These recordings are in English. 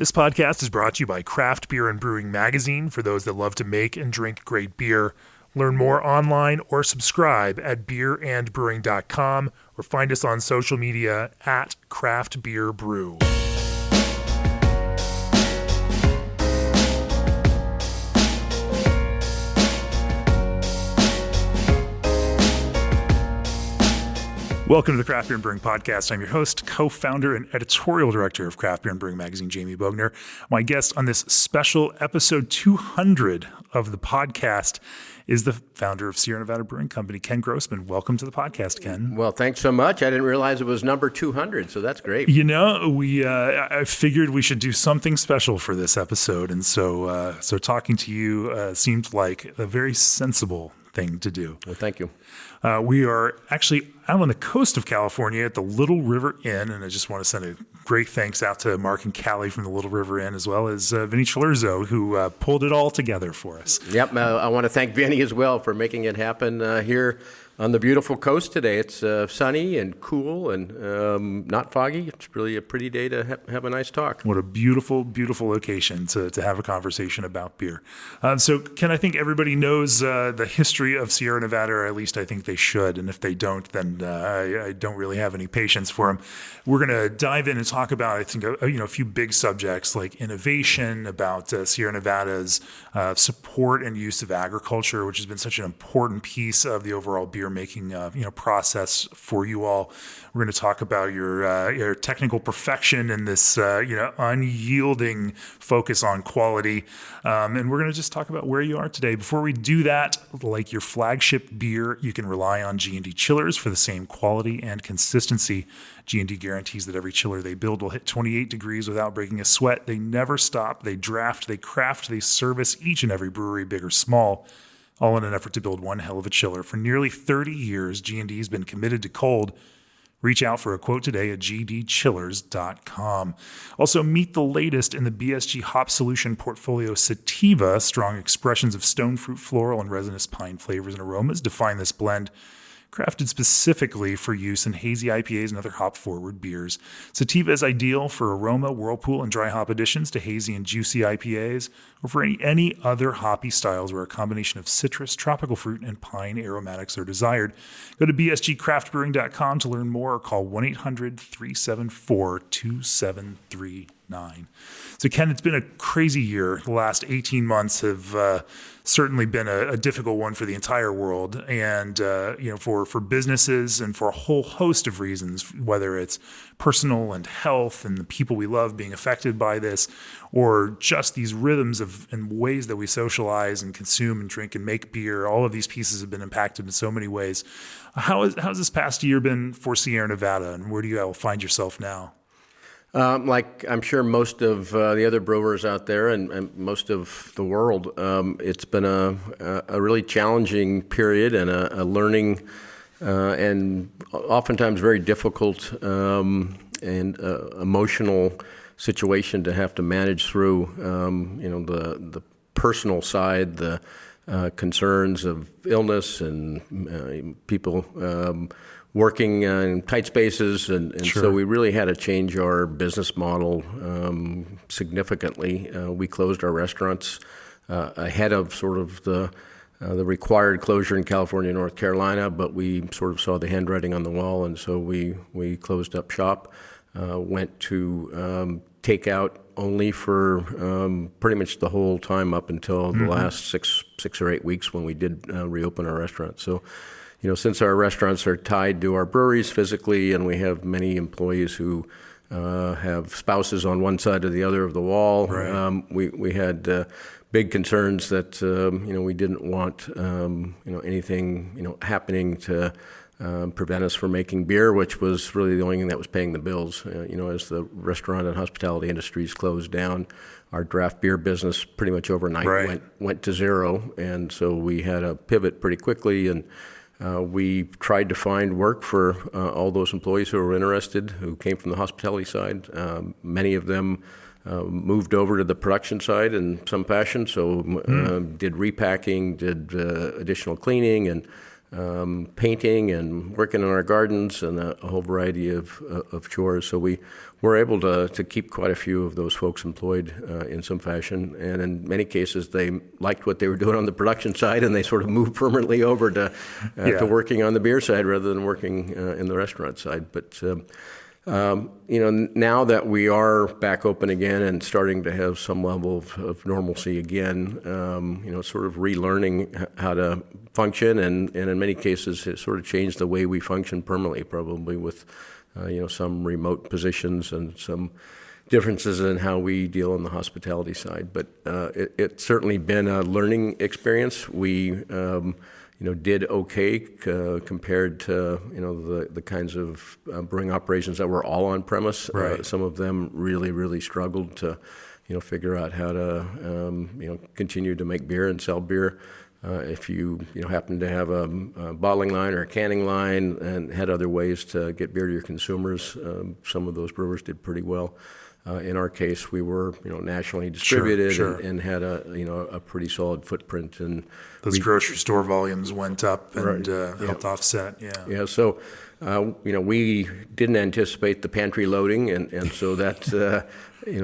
This podcast is brought to you by Craft Beer and Brewing Magazine for those that love to make and drink great beer. Learn more online or subscribe at beerandbrewing.com or find us on social media at Craft Beer Brew. Welcome to the Craft Beer and Brewing Podcast. I'm your host, co-founder, and editorial director of Craft Beer and Brewing Magazine, Jamie Bogner. My guest on this special episode 200 of the podcast is the founder of Sierra Nevada Brewing Company, Ken Grossman. Welcome to the podcast, Ken. Well, thanks so much. I didn't realize it was number 200, so that's great. You know, I figured we should do something special for this episode, and so talking to you seemed like a very sensible thing to do. Well, thank you. We are actually out on the coast of California at the Little River Inn, and I just want to send a great thanks out to Mark and Callie from the Little River Inn, as well as Vinny Chilurzo, who pulled it all together for us. Yep, I want to thank Vinny as well for making it happen here on the beautiful coast today. It's sunny and cool and not foggy. It's really a pretty day to have a nice talk. What a beautiful, beautiful location to have a conversation about beer. So, Ken, I think everybody knows the history of Sierra Nevada, or at least I think they should. And if they don't, then I don't really have any patience for them. We're going to dive in and talk about, I think, a few big subjects like innovation, about Sierra Nevada's support and use of agriculture, which has been such an important piece of the overall beer making process for you all. We're going to talk about your technical perfection and this unyielding focus on quality, and we're going to just talk about where you are today. Before we do that, like your flagship beer, you can rely on G&D chillers for the same quality and consistency. G&D guarantees that every chiller they build will hit 28 degrees without breaking a sweat. They never stop. They draft, they craft, they service each and every brewery, big or small, all in an effort to build one hell of a chiller. For nearly 30 years, G&D has been committed to cold. Reach out for a quote today at gdchillers.com. Also, meet the latest in the BSG Hop Solution portfolio. Sativa, strong expressions of stone fruit, floral, and resinous pine flavors and aromas define this blend, crafted specifically for use in hazy IPAs and other hop-forward beers. Sativa is ideal for aroma, whirlpool, and dry hop additions to hazy and juicy IPAs, or for any other hoppy styles where a combination of citrus, tropical fruit, and pine aromatics are desired. Go to bsgcraftbrewing.com to learn more, or call 1-800-374-2739. So, Ken, it's been a crazy year. The last 18 months have certainly been a difficult one for the entire world, and for businesses and for a whole host of reasons, whether it's personal and health and the people we love being affected by this, or just these rhythms and ways that we socialize and consume and drink and make beer. All of these pieces have been impacted in so many ways. How's this past year been for Sierra Nevada, and where do you find yourself now? Like I'm sure most of the other brewers out there and most of the world, it's been a really challenging period and a learning and oftentimes very difficult and emotional situation to have to manage through. The personal side, the concerns of illness and people working in tight spaces, and Sure. So we really had to change our business model significantly. We closed our restaurants ahead of sort of the required closure in California and North Carolina, but we sort of saw the handwriting on the wall, and so we closed up shop, went to takeout only for pretty much the whole time up until the last six or 8 weeks when we did reopen our restaurants. So, since our restaurants are tied to our breweries physically, and we have many employees who have spouses on one side or the other of the wall, right. We had big concerns that we didn't want anything happening to prevent us from making beer, which was really the only thing that was paying the bills. As the restaurant and hospitality industries closed down, our draft beer business pretty much overnight right. went to zero, and so we had to pivot pretty quickly, and we tried to find work for all those employees who were interested, who came from the hospitality side. Many of them moved over to the production side in some fashion, so did repacking, did additional cleaning, and painting and working in our gardens and a whole variety of chores. So we were able to keep quite a few of those folks employed in some fashion. And in many cases, they liked what they were doing on the production side, and they sort of moved permanently over to working on the beer side rather than working in the restaurant side. But now that we are back open again and starting to have some level of normalcy again, sort of relearning how to function, and in many cases it sort of changed the way we function permanently, probably with some remote positions and some differences in how we deal on the hospitality side. But it's certainly been a learning experience. We did okay compared to the kinds of brewing operations that were all on premise. Right. Some of them really struggled to figure out how to continue to make beer and sell beer. If you happen to have a bottling line or a canning line and had other ways to get beer to your consumers, some of those brewers did pretty well. In our case, we were nationally distributed. Sure. And had a pretty solid footprint. And those grocery store volumes went up and Right. helped offset. Yeah. So we didn't anticipate the pantry loading, and so that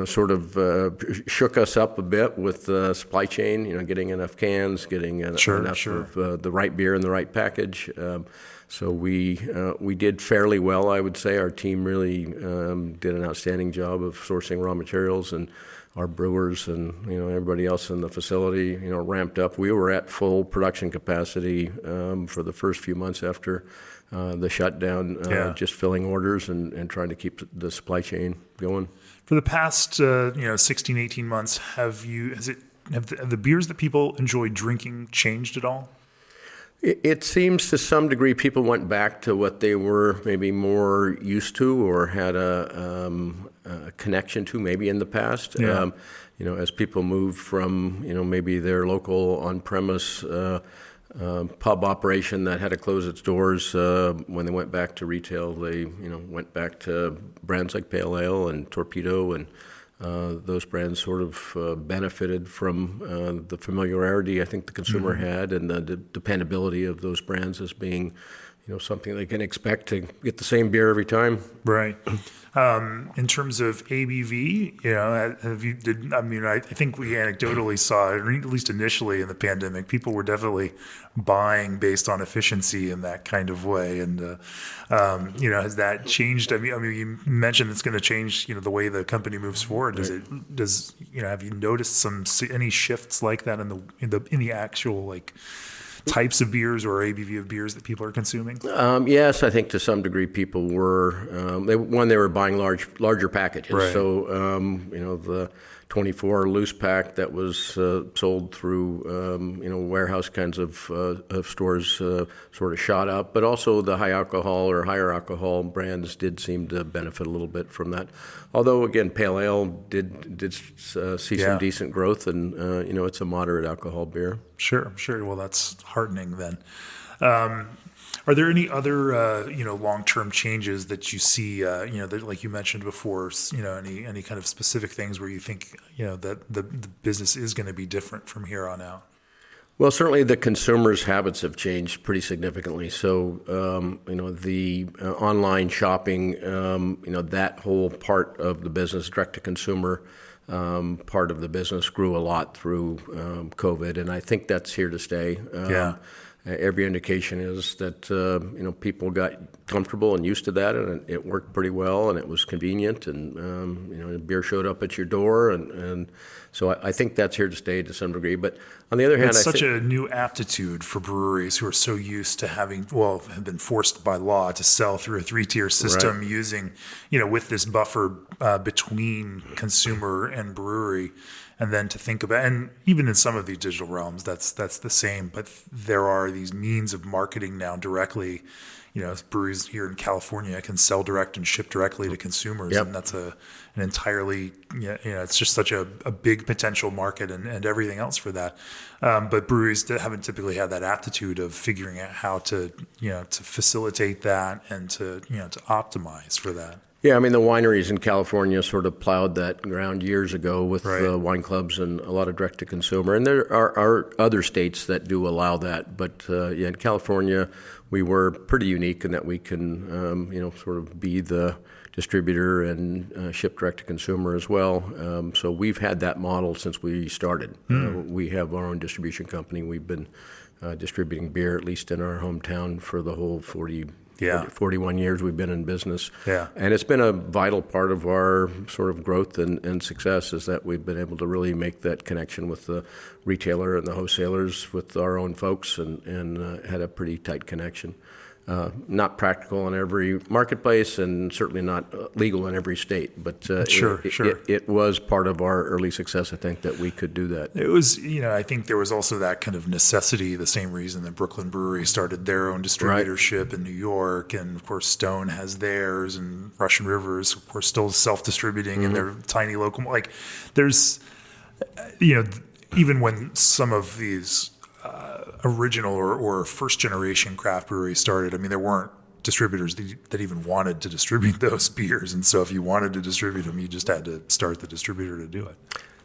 sort of shook us up a bit with the supply chain. Getting enough cans, getting enough of the right beer in the right package. So we did fairly well, I would say. Our team really did an outstanding job of sourcing raw materials, and our brewers and everybody else in the facility ramped up. We were at full production capacity for the first few months after the shutdown, just filling orders and trying to keep the supply chain going. For the past 16, 18 months, have the beers that people enjoy drinking changed at all? It seems to some degree people went back to what they were maybe more used to or had a connection to maybe in the past. Yeah. As people moved from maybe their local on-premise pub operation that had to close its doors, when they went back to retail, they went back to brands like Pale Ale and Torpedo, and those brands sort of benefited from the familiarity I think the consumer had, and the dependability of those brands as being something they can expect to get the same beer every time. Right. In terms of ABV, I think we anecdotally saw, or at least initially in the pandemic, people were definitely buying based on efficiency in that kind of way. And, has that changed? I mean, you mentioned it's going to change, the way the company moves forward. Have you noticed any shifts like that in the actual types of beers or ABV of beers that people are consuming? Yes, I think to some degree people were. They were buying larger packages. Right. So the 24 loose pack that was sold through warehouse kinds of stores sort of shot up, but also the high alcohol or higher alcohol brands did seem to benefit a little bit from that. Although again, Pale Ale did see some decent growth, and it's a moderate alcohol beer. Sure. Well, that's heartening then. Are there any other, long-term changes that you see, that, like you mentioned before, any kind of specific things where you think, that the business is going to be different from here on out? Well, certainly the consumers' habits have changed pretty significantly. So, the online shopping, that whole part of the business, direct-to-consumer part of the business grew a lot through COVID, and I think that's here to stay. Every indication is that people got comfortable and used to that, and it worked pretty well, and it was convenient, and beer showed up at your door, and so I think that's here to stay to some degree. But on the other hand, it's such a new aptitude for breweries who are so used to have been forced by law to sell through a 3-tier system, right, using with this buffer between consumer and brewery. And then to think about, and even in some of these digital realms, that's the same. But there are these means of marketing now directly. Breweries here in California can sell direct and ship directly to consumers, and that's an entirely, it's just such a big potential market and everything else for that. But breweries haven't typically had that aptitude of figuring out how to, to facilitate that and to optimize for that. Yeah, I mean, the wineries in California sort of plowed that ground years ago with wine clubs and a lot of direct-to-consumer. And there are other states that do allow that. But, yeah, in California, we were pretty unique in that we can, sort of be the distributor and ship direct-to-consumer as well. So we've had that model since we started. We have our own distribution company. We've been distributing beer, at least in our hometown, for the whole 41 years we've been in business. Yeah. And it's been a vital part of our sort of growth and success is that we've been able to really make that connection with the retailer and the wholesalers with our own folks and had a pretty tight connection. Not practical in every marketplace and certainly not legal in every state, but Sure. It was part of our early success, I think, that we could do that. It was, I think there was also that kind of necessity, the same reason that Brooklyn Brewery started their own distributorship in New York, and of course Stone has theirs, and Russian River is, of course, still self-distributing in their tiny local, like there's, even when some of these original or first generation craft breweries started, I mean, there weren't distributors that even wanted to distribute those beers. And so if you wanted to distribute them, you just had to start the distributor to do it.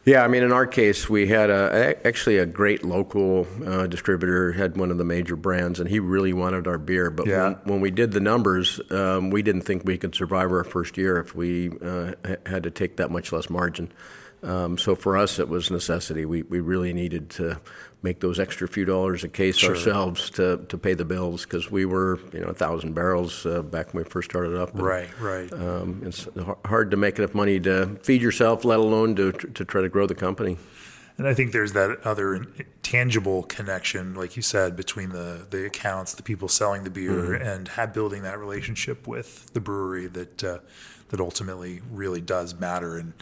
Yeah, I mean, in our case, we had actually a great local distributor, had one of the major brands, and he really wanted our beer. But when we did the numbers, we didn't think we could survive our first year if we had to take that much less margin. So for us, it was necessity. We really needed to make those extra few dollars a case ourselves to pay the bills because we were 1,000 barrels back when we first started up. Right. It's hard to make enough money to feed yourself, let alone to try to grow the company. And I think there's that other tangible connection, like you said, between the accounts, the people selling the beer, and building that relationship with the brewery that ultimately really does matter. And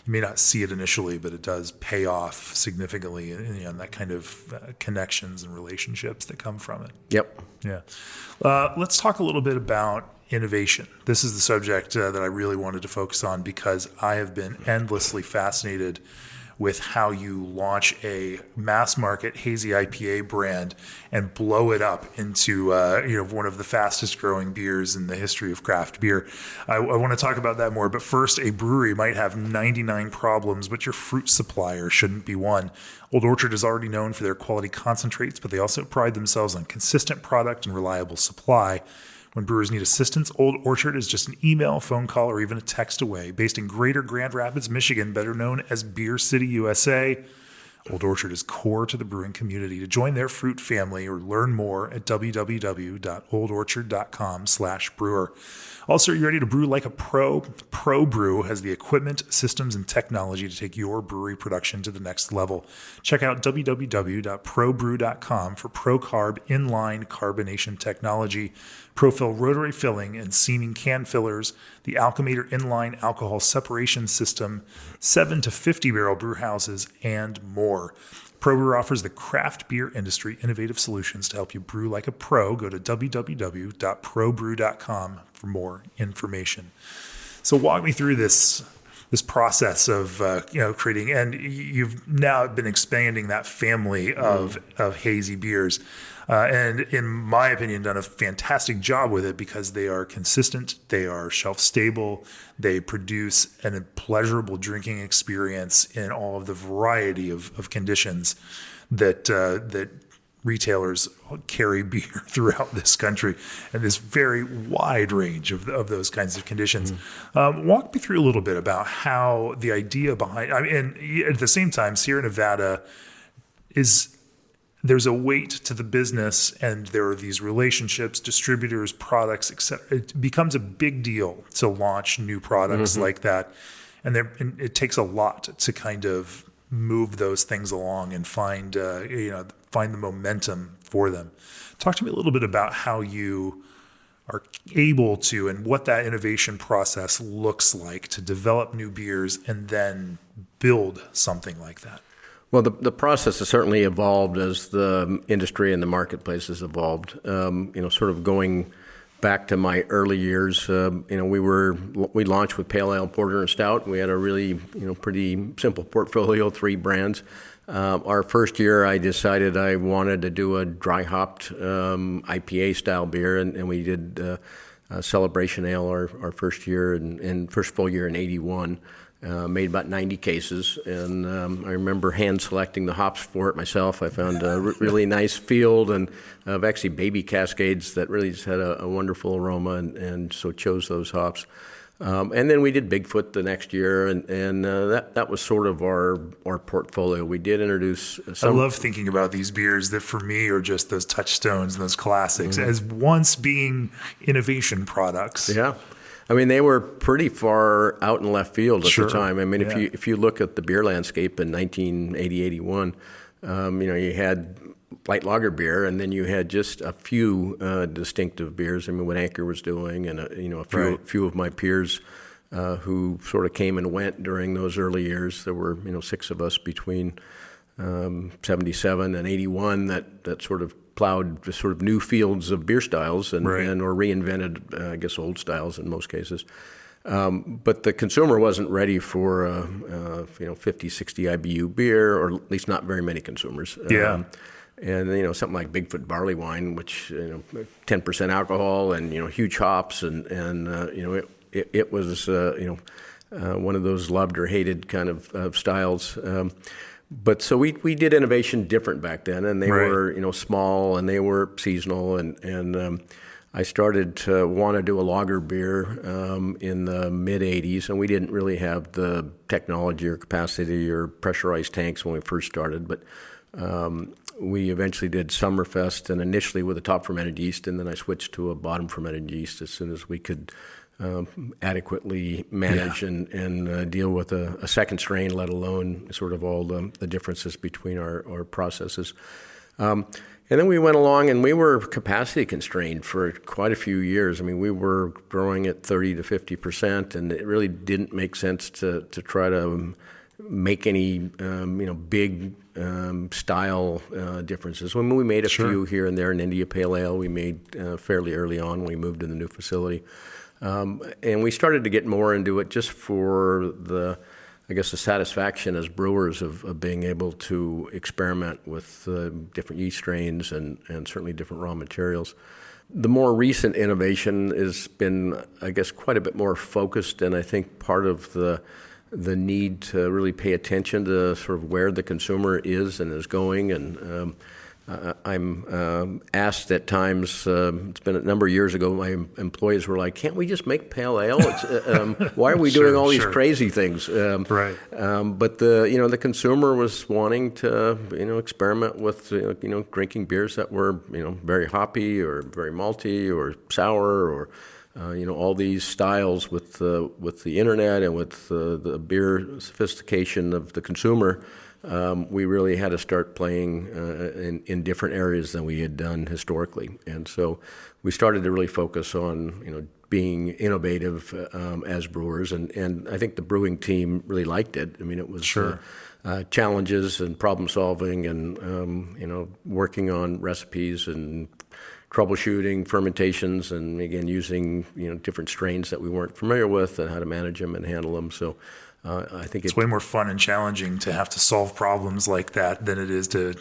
you may not see it initially, but it does pay off significantly in that kind of connections and relationships that come from it. Yep. Yeah. Let's talk a little bit about innovation. This is the subject that I really wanted to focus on because I have been endlessly fascinated with how you launch a mass market hazy IPA brand and blow it up into one of the fastest growing beers in the history of craft beer. I want to talk about that more, but first, a brewery might have 99 problems, but your fruit supplier shouldn't be one. Old Orchard is already known for their quality concentrates, but they also pride themselves on consistent product and reliable supply. When brewers need assistance, Old Orchard is just an email, phone call, or even a text away. Based in Greater Grand Rapids, Michigan, better known as Beer City, USA, Old Orchard is core to the brewing community. To join their fruit family or learn more at www.oldorchard.com/brewer. Also, are you ready to brew like a pro? Pro Brew has the equipment, systems, and technology to take your brewery production to the next level. Check out www.probrew.com for ProCarb inline carbonation technology, ProFill rotary filling and seaming can fillers, the Alchemator inline alcohol separation system, 7 to 50 barrel brew houses, and more. ProBrew offers the craft beer industry innovative solutions to help you brew like a pro. Go to www.probrew.com for more information. So walk me through this process of creating, and you've now been expanding that family of hazy beers, and in my opinion, done a fantastic job with it because they are consistent, they are shelf stable, they produce a pleasurable drinking experience in all of the variety of conditions that retailers carry beer throughout this country, and this very wide range of those kinds of conditions. Walk me through a little bit about how the idea behind, and at the same time, Sierra Nevada there's a weight to the business, and there are these relationships, distributors, products, etc. It becomes a big deal to launch new products like that, and it takes a lot to kind of move those things along and find the momentum for them. Talk to me a little bit about how you are able to, and what that innovation process looks like to develop new beers and then build something like that. Well, the process has certainly evolved as the industry and the marketplace has evolved. Sort of going back to my early years, we launched with Pale Ale, Porter, and Stout. We had a really, pretty simple portfolio, 3 brands. Our first year, I decided I wanted to do a dry hopped IPA style beer, and we did Celebration Ale our first year and first full year in '81. Made about 90 cases, and I remember hand selecting the hops for it myself. I found a really nice field and of actually baby cascades that really just had a wonderful aroma, and so chose those hops. And then we did Bigfoot the next year, and that was sort of our portfolio. We did introduce some. I love thinking about these beers that for me are just those touchstones and those classics as once being innovation products. Yeah. I mean, they were pretty far out in left field at the time. I mean, Yeah. if you look at the beer landscape in 1980, 81, you had light lager beer, and then you had just a few distinctive beers. I mean, what Anchor was doing, and a few of my peers who sort of came and went during those early years. There were 6 of us between 77 and 81 that sort of plowed the sort of new fields of beer styles and or reinvented, I guess, old styles in most cases. But the consumer wasn't ready for 50, 60 IBU beer, or at least not very many consumers. Yeah. And something like Bigfoot barley wine, which 10% alcohol and huge hops, and it was one of those loved or hated kind of styles. But so we did innovation different back then, and they were small, and they were seasonal, and I started to want to do a lager beer in the mid '80s, and we didn't really have the technology or capacity or pressurized tanks when we first started, but we eventually did Summerfest, and initially with a top fermented yeast, and then I switched to a bottom fermented yeast as soon as we could adequately manage and deal with a second strain, let alone sort of all the differences between our processes. And then we went along, and we were capacity constrained for quite a few years. I mean, we were growing at 30 to 50%, and it really didn't make sense to try to make any big style differences. When we made a few here and there in India Pale Ale, we made fairly early on when we moved to the new facility. And we started to get more into it just for the satisfaction as brewers of being able to experiment with different yeast strains and certainly different raw materials. The more recent innovation has been, I guess, quite a bit more focused, and I think part of the need to really pay attention to sort of where the consumer is and is going. And I'm asked at times, it's been a number of years ago, my employees were like, can't we just make pale ale? Why are we doing all these crazy things? But the consumer was wanting to, experiment with, drinking beers that were, very hoppy or very malty or sour or, all these styles with the internet and with the beer sophistication of the consumer. We really had to start playing in different areas than we had done historically. And so we started to really focus on, being innovative as brewers. And I think the brewing team really liked it. I mean, it was challenges and problem solving and, working on recipes and troubleshooting fermentations and, again, using, different strains that we weren't familiar with and how to manage them and handle them. So I think it's way more fun and challenging to have to solve problems like that than it is to,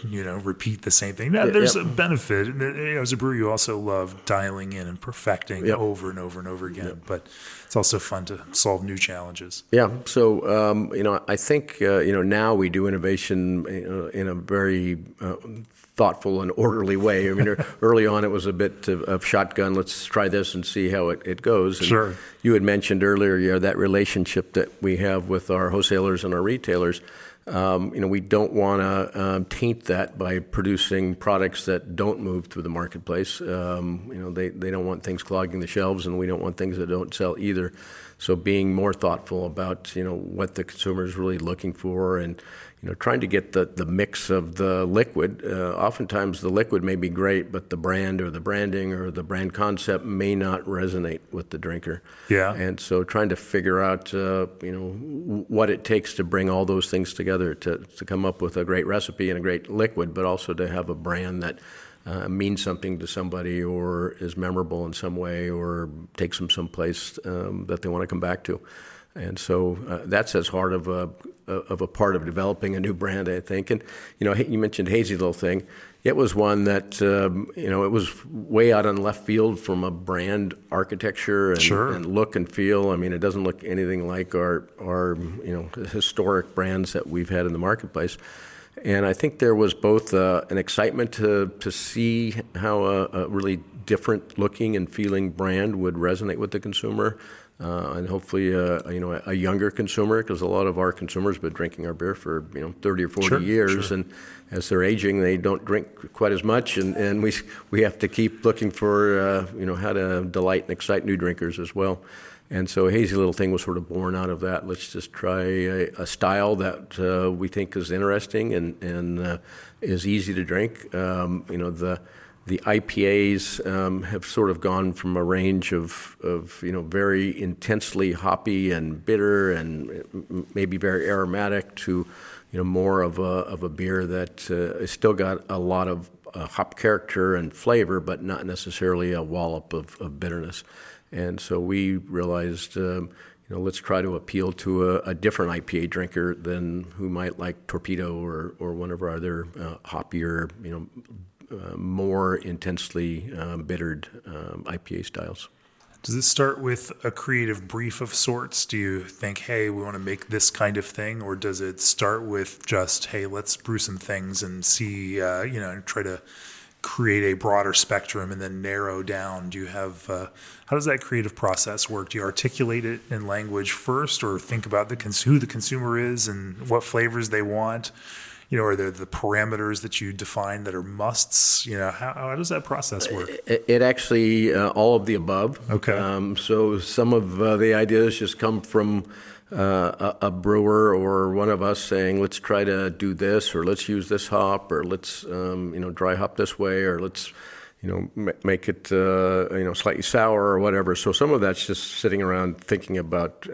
repeat the same thing. Now, there's a benefit. As a brewer, you also love dialing in and perfecting over and over and over again. But it's also fun to solve new challenges. Yeah. So, I think, now we do innovation in a very thoughtful and orderly way. I mean, early on it was a bit of shotgun. Let's try this and see how it goes. And you had mentioned earlier, that relationship that we have with our wholesalers and our retailers. We don't want to taint that by producing products that don't move through the marketplace. They don't want things clogging the shelves, and we don't want things that don't sell either. So being more thoughtful about what the consumer is really looking for, and trying to get the mix of the liquid. Oftentimes the liquid may be great, but the brand or the branding or the brand concept may not resonate with the drinker. Yeah. And so trying to figure out what it takes to bring all those things together to come up with a great recipe and a great liquid, but also to have a brand that means something to somebody or is memorable in some way or takes them someplace that they want to come back to. And so that's as hard of a part of developing a new brand, I think. And you mentioned Hazy Little Thing. It was one that it was way out on left field from a brand architecture and look and feel. I mean, it doesn't look anything like our historic brands that we've had in the marketplace. And I think there was both an excitement to see how a really different looking and feeling brand would resonate with the consumer, and hopefully a younger consumer, because a lot of our consumers have been drinking our beer for 30 or 40 years, and as they're aging, they don't drink quite as much, and we have to keep looking for how to delight and excite new drinkers as well. And so Hazy Little Thing was sort of born out of that. Let's just try a style that we think is interesting and is easy to drink. The IPAs have sort of gone from a range of very intensely hoppy and bitter and maybe very aromatic to more of a beer that has still got a lot of hop character and flavor, but not necessarily a wallop of bitterness. And so we realized, let's try to appeal to a different IPA drinker than who might like Torpedo or one of our other hoppier, more intensely bittered IPA styles. Does it start with a creative brief of sorts? Do you think, hey, we want to make this kind of thing? Or does it start with just, hey, let's brew some things and see, and try to create a broader spectrum and then narrow down? Do you have, how does that creative process work? Do you articulate it in language first, or think about who the consumer is and what flavors they want? Are there the parameters that you define that are musts? How does that process work? It actually, all of the above. Okay. So some of the ideas just come from a brewer or one of us saying, let's try to do this, or let's use this hop, or let's dry hop this way, or let's make it slightly sour or whatever. So some of that's just sitting around thinking about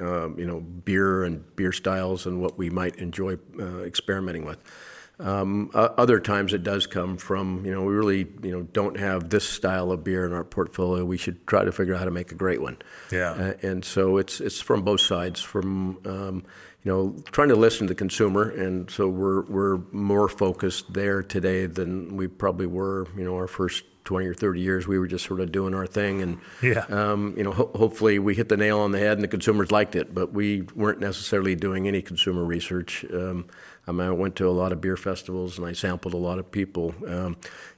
beer and beer styles and what we might enjoy experimenting with. Other times it does come from, we really, don't have this style of beer in our portfolio. We should try to figure out how to make a great one. Yeah. And so it's from both sides, from, trying to listen to the consumer. And so we're more focused there today than we probably were, our first 20 or 30 years. We were just sort of doing our thing, and hopefully we hit the nail on the head and the consumers liked it, but we weren't necessarily doing any consumer research. I went to a lot of beer festivals and I sampled a lot of people.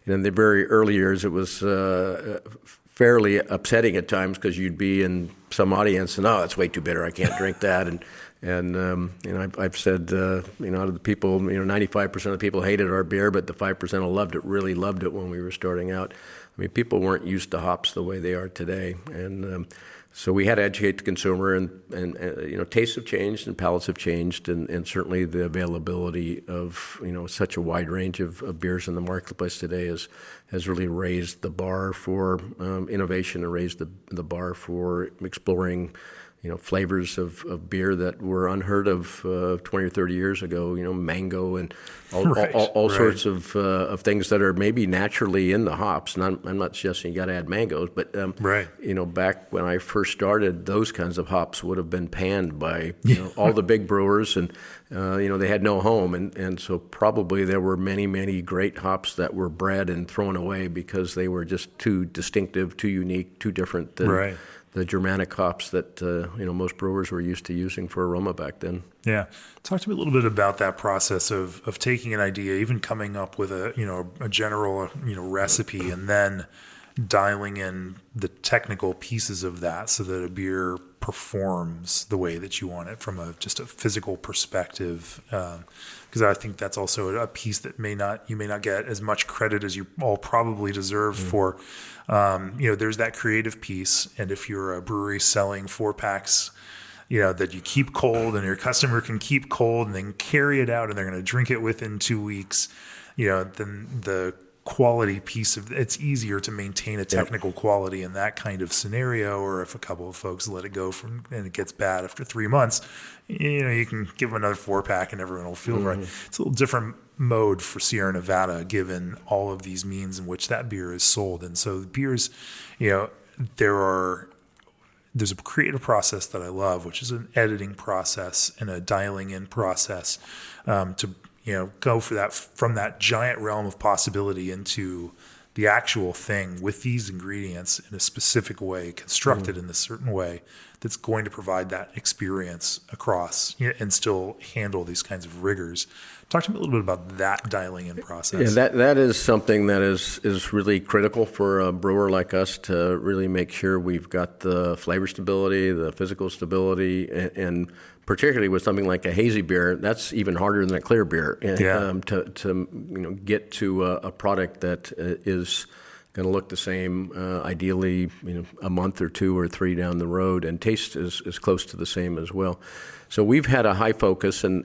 In the very early years, it was fairly upsetting at times, because you'd be in some audience and, that's way too bitter, I can't drink that. And I've said, out of the people, 95% of the people hated our beer, but the 5% who loved it really loved it when we were starting out. I mean, people weren't used to hops the way they are today. And so we had to educate the consumer, and tastes have changed and palates have changed, and certainly the availability of, such a wide range of beers in the marketplace today has really raised the bar for innovation and raised the bar for exploring flavors of beer that were unheard of 20 or 30 years ago, mango and all sorts of things that are maybe naturally in the hops. And I'm not suggesting you got to add mangoes, but back when I first started, those kinds of hops would have been panned by all the big brewers, and they had no home, and so probably there were many great hops that were bred and thrown away because they were just too distinctive, too unique, too different than the Germanic hops that most brewers were used to using for aroma back then. Yeah, talk to me a little bit about that process of taking an idea, even coming up with a general recipe, and then dialing in the technical pieces of that so that a beer performs the way that you want it from just a physical perspective. Because I think that's also a piece that you may not get as much credit as you all probably deserve for. There's that creative piece, and if you're a brewery selling 4-packs, that you keep cold and your customer can keep cold and then carry it out and they're going to drink it within 2 weeks, then the quality piece of it's easier to maintain a technical quality in that kind of scenario. Or if a couple of folks let it go and it gets bad after 3 months, you can give them another 4-pack and everyone will feel right. It's a little different mode for Sierra Nevada, given all of these means in which that beer is sold. And so the beers, there are there's a creative process that I love, which is an editing process and a dialing in process, to go for that, from that giant realm of possibility into the actual thing with these ingredients in a specific way, constructed in a certain way that's going to provide that experience across, and still handle these kinds of rigors. Talk to me a little bit about that dialing in process. Yeah, that is something that is really critical for a brewer like us to really make sure we've got the flavor stability, the physical stability, and particularly with something like a hazy beer, that's even harder than a clear beer. To get to a product that is going to look the same, ideally, a month or 2 or 3 down the road, and taste is close to the same as well. So we've had a high focus, and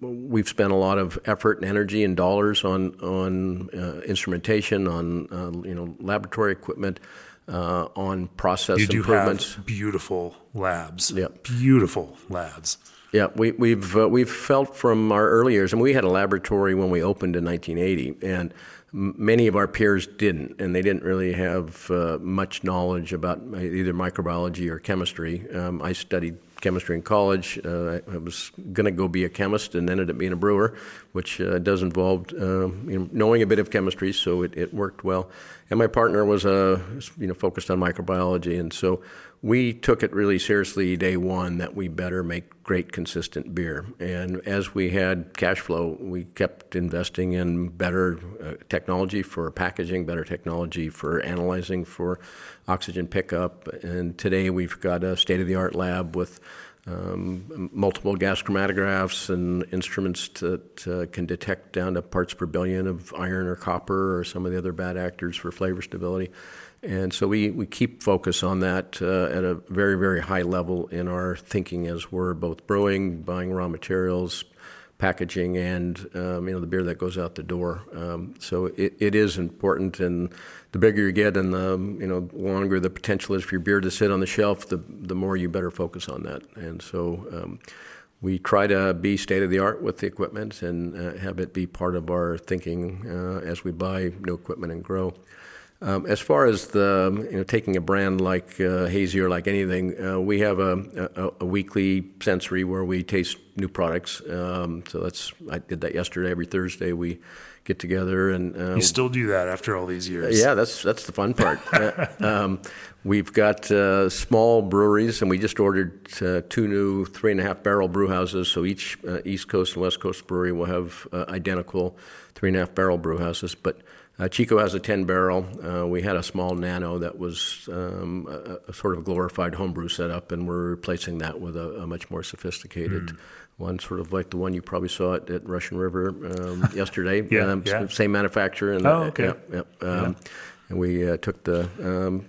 we've spent a lot of effort and energy and dollars on instrumentation, on laboratory equipment, on process improvements. Have beautiful labs. Yeah. Beautiful labs. Yeah, we've felt from our early years, and we had a laboratory when we opened in 1980, and many of our peers didn't, and they didn't really have much knowledge about either microbiology or chemistry. I studied chemistry in college. I was going to go be a chemist and ended up being a brewer, which does involve knowing a bit of chemistry, so it worked well. And my partner was focused on microbiology, and so we took it really seriously day one that we better make great, consistent beer. And as we had cash flow, we kept investing in better technology for packaging, better technology for analyzing for oxygen pickup. And today we've got a state-of-the-art lab with multiple gas chromatographs and instruments that can detect down to parts per billion of iron or copper or some of the other bad actors for flavor stability. And so we keep focus on that at a very, very high level in our thinking as we're both brewing, buying raw materials, packaging, and the beer that goes out the door. So it is important, and the bigger you get and the longer the potential is for your beer to sit on the shelf, the more you better focus on that. And so we try to be state-of-the-art with the equipment and have it be part of our thinking as we buy new equipment and grow. As far as the taking a brand like Hazy or like anything, we have a weekly sensory where we taste new products. So I did that yesterday. Every Thursday we get together and you still do that after all these years. Yeah, that's the fun part. We've got small breweries, and we just ordered 2 new 3.5 barrel brew houses. So each East Coast and West Coast brewery will have identical 3.5 barrel brew houses, but Chico has a 10 barrel. We had a small nano that was a sort of glorified homebrew setup, and we're replacing that with a much more sophisticated one, sort of like the one you probably saw at Russian River yesterday. Same manufacturer. And okay. And we took the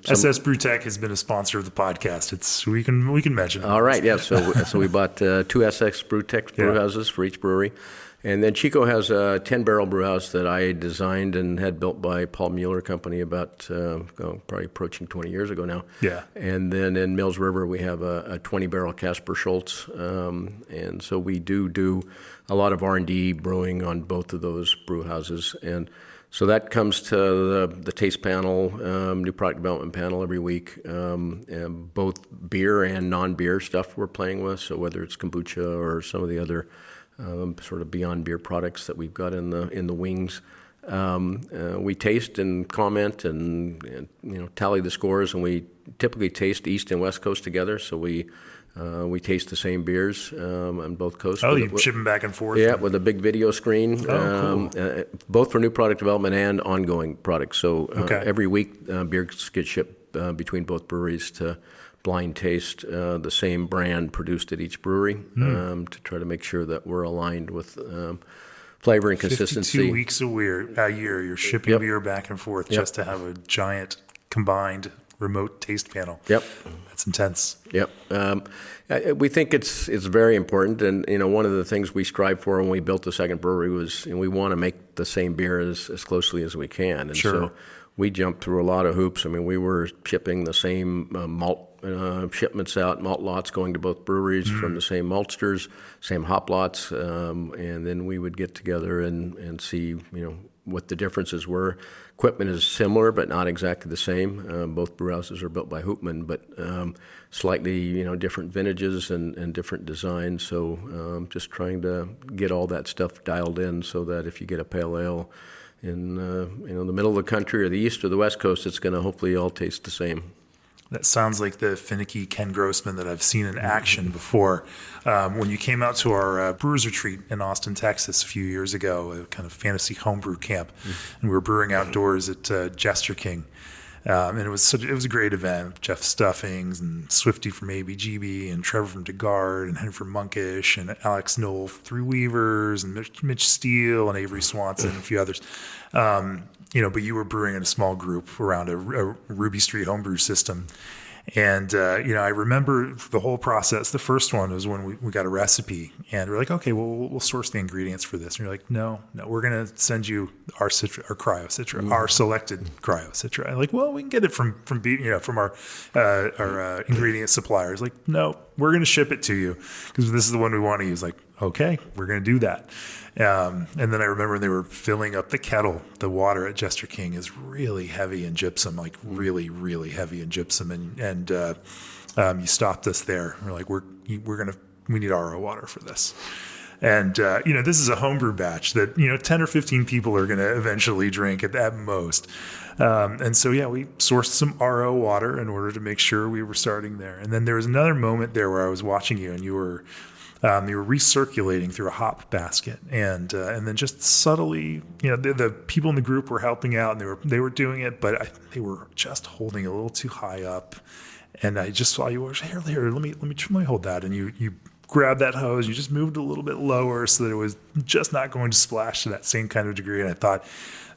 SS Brewtech has been a sponsor of the podcast. We can mention. All right, yeah. So we bought 2 SS Brewtech brew houses for each brewery. And then Chico has a 10-barrel brew house that I designed and had built by Paul Mueller Company about probably approaching 20 years ago now. Yeah. And then in Mills River, we have a 20-barrel Casper Schultz. And so we do a lot of R&D brewing on both of those brew houses. And so that comes to the taste panel, new product development panel every week, and both beer and non-beer stuff we're playing with. So whether it's kombucha or some of the other sort of beyond beer products that we've got in the wings. We taste and comment and tally the scores, and we typically taste East and West Coast together. So we taste the same beers on both coasts. Oh, you ship them back and forth? Yeah, with a big video screen. Cool. Both for new product development and ongoing products. So every week beers get shipped between both breweries to blind taste the same brand produced at each brewery to try to make sure that we're aligned with flavor and consistency. 52 weeks a year, you're shipping beer back and forth just to have a giant combined remote taste panel. Yep. That's intense. Yep. We think it's very important, and one of the things we strive for when we built the second brewery was we want to make the same beer as closely as we can. And sure. So we jumped through a lot of hoops. I mean, we were shipping the same malt shipments out, malt lots going to both breweries from the same maltsters, same hop lots, and then we would get together and see, what the differences were. Equipment is similar, but not exactly the same. Both brew houses are built by Hoopman, but slightly, different vintages and different designs. So just trying to get all that stuff dialed in so that if you get a pale ale in the middle of the country or the east or the west coast, it's going to hopefully all taste the same. That sounds like the finicky Ken Grossman that I've seen in action before. When you came out to our Brewers Retreat in Austin, Texas a few years ago, a kind of fantasy homebrew camp, and we were brewing outdoors at Jester King. And it was a great event. Jeff Stuffings and Swifty from ABGB and Trevor from DeGard and Henry from Monkish and Alex Knoll from Three Weavers and Mitch Steele and Avery Swanson and a few others. But you were brewing in a small group around a Ruby Street homebrew system. And, I remember the whole process. The first one was when we got a recipe and we're like, okay, well, we'll source the ingredients for this. And you're like, no, we're going to send you our Citra, our Cryo Citra, our selected Cryo Citra. I'm like, well, we can get it from our ingredient suppliers. Like, no, we're going to ship it to you because this is the one we want to use. Like, okay, we're going to do that. And then I remember they were filling up the kettle. The water at Jester King is really heavy in gypsum, like really, really heavy in gypsum. And you stopped us there. We're like, we need RO water for this. And, this is a homebrew batch that, 10 or 15 people are going to eventually drink at most. And so, we sourced some RO water in order to make sure we were starting there. And then there was another moment there where I was watching you and you were recirculating through a hop basket, and then just subtly, the people in the group were helping out, and they were doing it, but they were just holding a little too high up, and I just saw you were here. Let me hold that, and you grabbed that hose, you just moved a little bit lower so that it was just not going to splash to that same kind of degree, and I thought,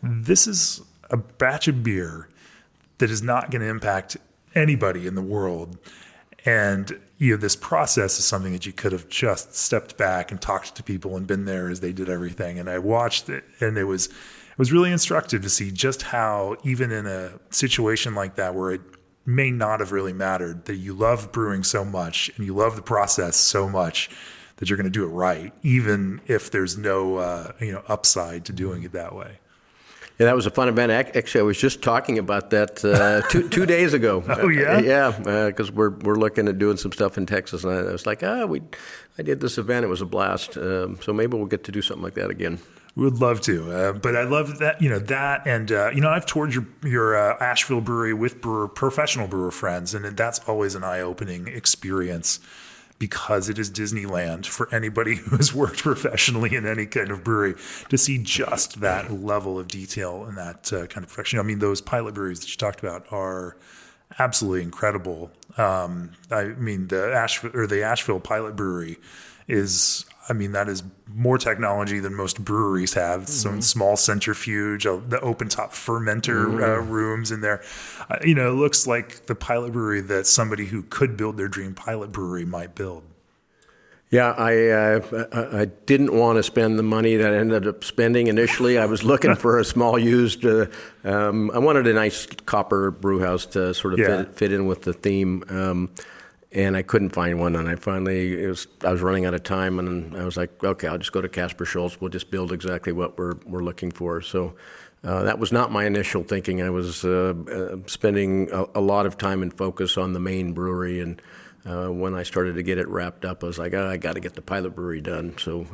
this is a batch of beer that is not going to impact anybody in the world. And this process is something that you could have just stepped back and talked to people and been there as they did everything. And I watched it, and it was really instructive to see just how, even in a situation like that where it may not have really mattered, that you love brewing so much and you love the process so much that you're going to do it right, even if there's no upside to doing it that way. Yeah, that was a fun event. Actually, I was just talking about that 2 days ago. Oh, yeah? Yeah, because we're looking at doing some stuff in Texas, and I was like, I did this event. It was a blast. So maybe we'll get to do something like that again. We would love to, but I love that, that, and, I've toured your Asheville brewery with professional brewer friends, and that's always an eye-opening experience, because it is Disneyland for anybody who has worked professionally in any kind of brewery, to see just that level of detail and that kind of perfection. I mean, those pilot breweries that you talked about are absolutely incredible. The Asheville pilot brewery is, that is more technology than most breweries have. Some small centrifuge, the open top fermenter rooms in there. It looks like the pilot brewery that somebody who could build their dream pilot brewery might build. Yeah, I didn't want to spend the money that I ended up spending initially. I was looking for a small used. I wanted a nice copper brew house to sort of fit in with the theme. And I couldn't find one, and I was running out of time, and I was like, okay, I'll just go to Casper Schultz. We'll just build exactly what we're looking for. So that was not my initial thinking. I was spending a lot of time and focus on the main brewery, and when I started to get it wrapped up, I was like, I got to get the pilot brewery done. So,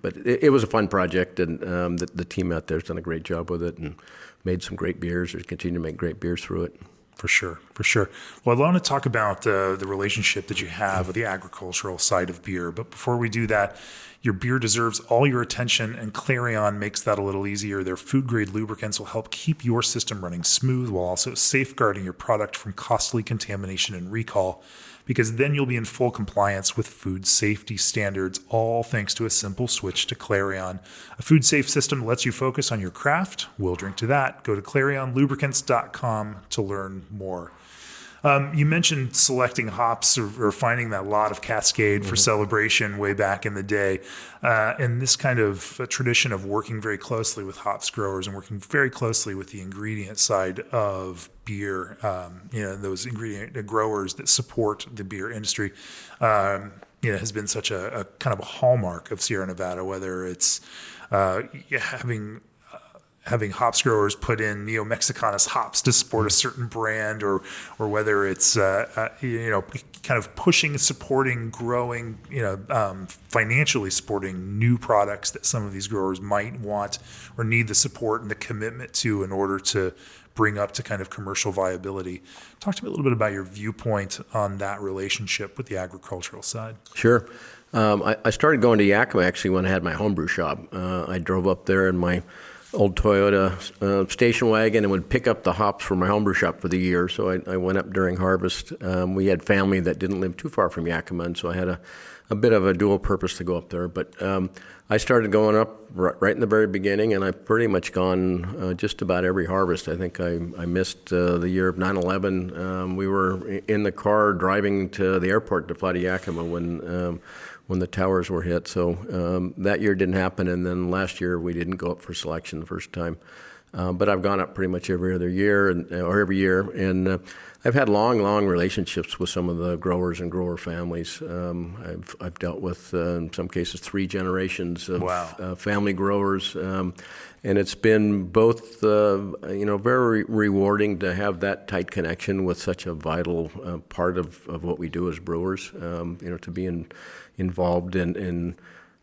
but it was a fun project, and the team out there has done a great job with it and made some great beers, or continue to make great beers through it. For sure. Well, I want to talk about the relationship that you have with the agricultural side of beer. But before we do that, your beer deserves all your attention, and Clarion makes that a little easier. Their food-grade lubricants will help keep your system running smooth while also safeguarding your product from costly contamination and recall, because then you'll be in full compliance with food safety standards, all thanks to a simple switch to Clarion. A food-safe system lets you focus on your craft. We'll drink to that. Go to clarionlubricants.com to learn more. You mentioned selecting hops or finding that lot of Cascade for celebration way back in the day. And this kind of tradition of working very closely with hops growers and working very closely with the ingredient side of beer, those ingredient growers that support the beer industry, has been such a kind of a hallmark of Sierra Nevada, whether it's having hops growers put in Neo-Mexicanas hops to support a certain brand, or whether it's kind of pushing, supporting, growing, financially supporting new products that some of these growers might want or need the support and the commitment to in order to bring up to kind of commercial viability. Talk to me a little bit about your viewpoint on that relationship with the agricultural side. Sure. I started going to Yakima actually when I had my homebrew shop. I drove up there in my old Toyota station wagon and would pick up the hops for my homebrew shop for the year. So I went up during harvest. We had family that didn't live too far from Yakima, and so I had a bit of a dual purpose to go up there. But I started going up right in the very beginning, and I've pretty much gone just about every harvest. I think I missed the year of 9/11. We were in the car driving to the airport to fly to Yakima when the towers were hit. So that year didn't happen, and then last year we didn't go up for selection the first time. But I've gone up pretty much every other year or every year, and I've had long relationships with some of the growers and grower families. I've dealt with, in some cases, 3 generations of family growers, and it's been both very rewarding to have that tight connection with such a vital part of what we do as brewers. To be involved in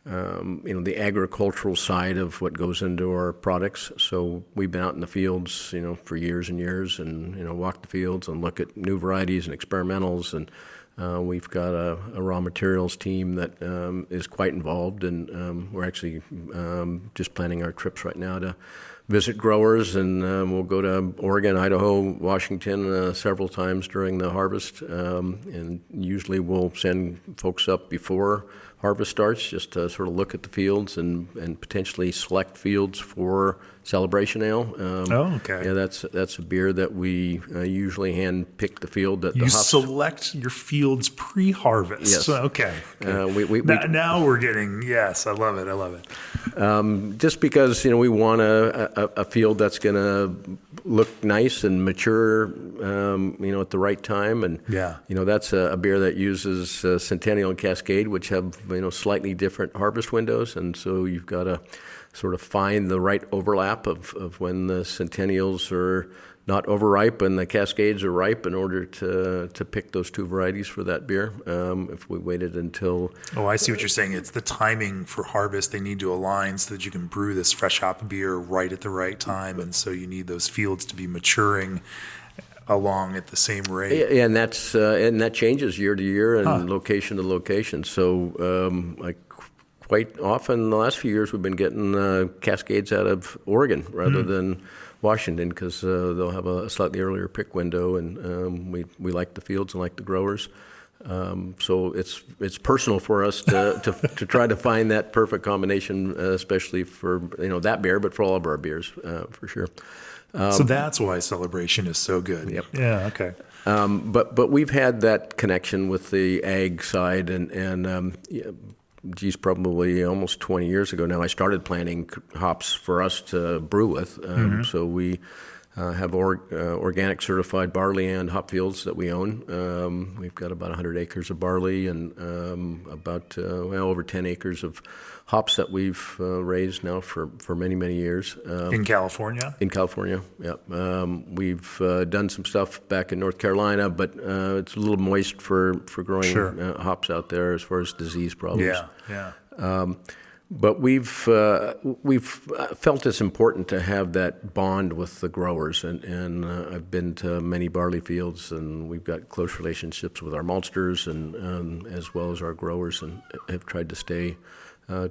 the agricultural side of what goes into our products. So we've been out in the fields, for years and years, and walk the fields and look at new varieties and experimentals. And we've got a raw materials team that is quite involved, and we're actually just planning our trips right now to visit growers, and we'll go to Oregon, Idaho, Washington several times during the harvest, and usually we'll send folks up before harvest starts just to sort of look at the fields and potentially select fields for celebration ale. Okay. Yeah, that's a beer that we usually hand pick the field that you the hops. Select your fields pre-harvest. Yes. Okay. Now we're getting, yes, I love it. Just because we want a field that's going to look nice and mature, at the right time, and that's a beer that uses Centennial and Cascade, which have slightly different harvest windows, and so you've got to sort of find the right overlap of when the Centennials are not overripe and the Cascades are ripe in order to pick those 2 varieties for that beer. If we waited until... Oh, I see what you're saying. It's the timing for harvest. They need to align so that you can brew this fresh hop beer right at the right time, and so you need those fields to be maturing along at the same rate. Yeah, and that changes year to year and location to location. So quite often the last few years we've been getting Cascades out of Oregon rather than Washington, because they'll have a slightly earlier pick window, and we like the fields and like the growers. So it's personal for us to try to find that perfect combination, especially for that beer, but for all of our beers for sure. So that's why Celebration is so good. Yep. Yeah. Okay. But we've had that connection with the ag side, and probably almost 20 years ago now, I started planting hops for us to brew with. So we have organic certified barley and hop fields that we own. We've got about 100 acres of barley and about over 10 acres of hops that we've raised now for many, many years. In California? In California, yeah. We've done some stuff back in North Carolina, but it's a little moist for growing hops out there as far as disease problems. Yeah. But we've felt it's important to have that bond with the growers, and I've been to many barley fields, and we've got close relationships with our maltsters and as well as our growers, and have tried to stay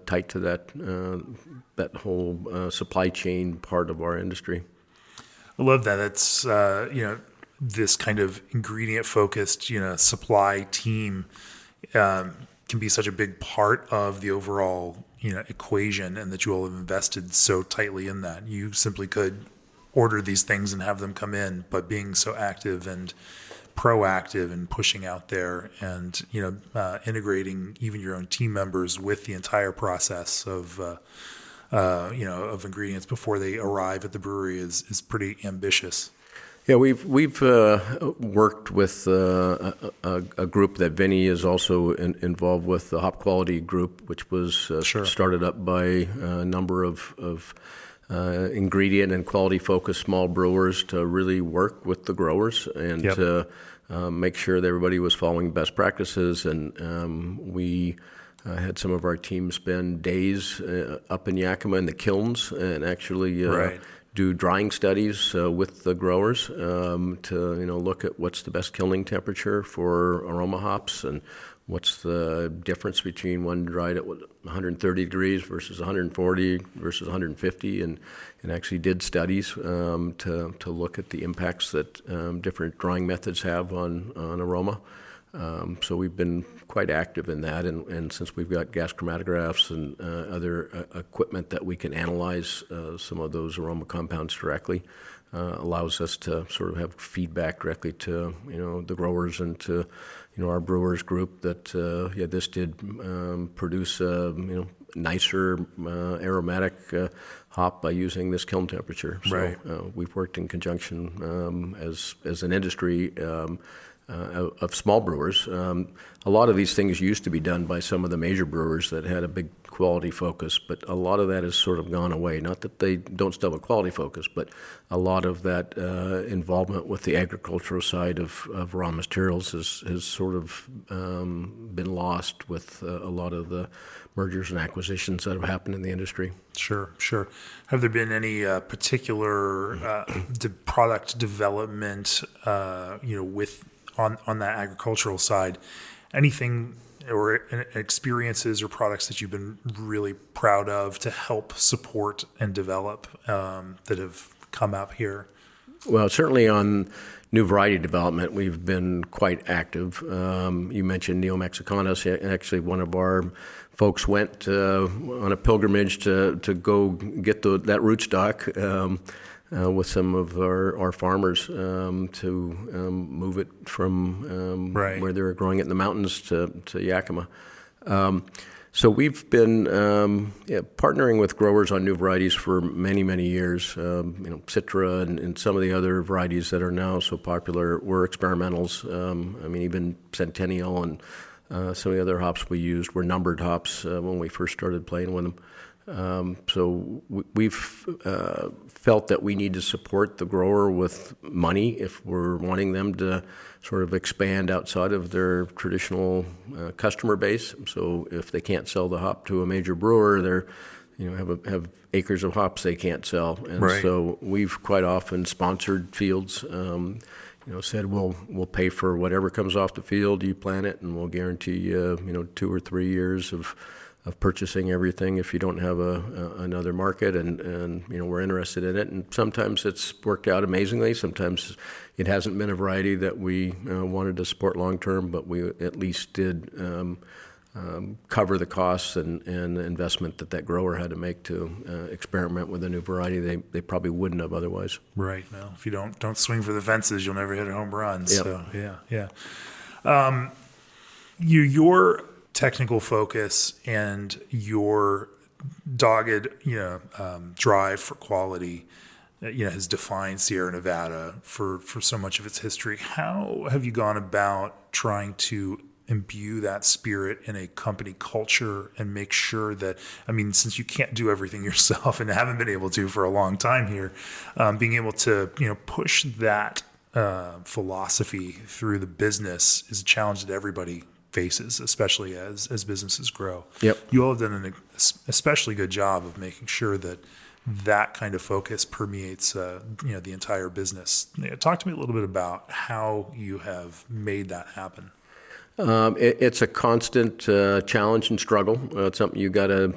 tight to that whole supply chain part of our industry. I love that. That's this kind of ingredient focused supply team can be such a big part of the overall equation, and that you all have invested so tightly in that. You simply could order these things and have them come in, but being so active and proactive in pushing out there and, integrating even your own team members with the entire process of, of ingredients before they arrive at the brewery is pretty ambitious. Yeah, we've worked with a group that Vinny is also involved with, the Hop Quality Group, which was started up by a number of ingredient and quality-focused small brewers to really work with the growers and to make sure that everybody was following best practices. And we had some of our team spend days up in Yakima in the kilns and actually do drying studies with the growers to look at what's the best kilning temperature for aroma hops and what's the difference between one dried at 130 degrees versus 140 versus 150, and actually did studies to look at the impacts that different drying methods have on aroma. So we've been quite active in that, and since we've got gas chromatographs and other equipment that we can analyze some of those aroma compounds directly, allows us to sort of have feedback directly to the growers and to our brewers group that this did produce nicer aromatic hop by using this kiln temperature. So we've worked in conjunction as an industry of small brewers. A lot of these things used to be done by some of the major brewers that had a big quality focus, but a lot of that has sort of gone away. Not that they don't still have a quality focus, but a lot of that involvement with the agricultural side of raw materials has sort of been lost with a lot of the mergers and acquisitions that have happened in the industry. Sure. Have there been any particular product development, with on that agricultural side, anything or experiences or products that you've been really proud of to help support and develop that have come up here? Well, certainly on new variety development, we've been quite active. You mentioned Neo Mexicanos. Actually, one of our folks went on a pilgrimage to go get that rootstock with some of our farmers to move it from where they were growing it in the mountains to Yakima. So we've been partnering with growers on new varieties for many, many years. Citra and some of the other varieties that are now so popular were experimentals. Even Centennial and some of the other hops we used were numbered hops when we first started playing with them. So we've felt that we need to support the grower with money if we're wanting them to sort of expand outside of their traditional customer base. So if they can't sell the hop to a major brewer, they're have acres of hops they can't sell, and so we've quite often sponsored fields. Said we'll pay for whatever comes off the field, you plant it, and we'll guarantee you 2 or 3 years of purchasing everything if you don't have another market, and we're interested in it. And sometimes it's worked out amazingly. Sometimes it hasn't been a variety that we wanted to support long term, but we at least did cover the costs and the investment that grower had to make to experiment with a new variety they probably wouldn't have otherwise. Right. Well, if you don't swing for the fences, you'll never hit a home run. Yep. So yeah. Your technical focus and your dogged drive for quality has defined Sierra Nevada for so much of its history. How have you gone about trying to imbue that spirit in a company culture and make sure that, since you can't do everything yourself and haven't been able to for a long time here, being able to push that philosophy through the business is a challenge that everybody faces, especially as businesses grow. Yep. You all have done an especially good job of making sure that kind of focus permeates the entire business. Talk to me a little bit about how you have made that happen. It's a constant challenge and struggle. It's something you got to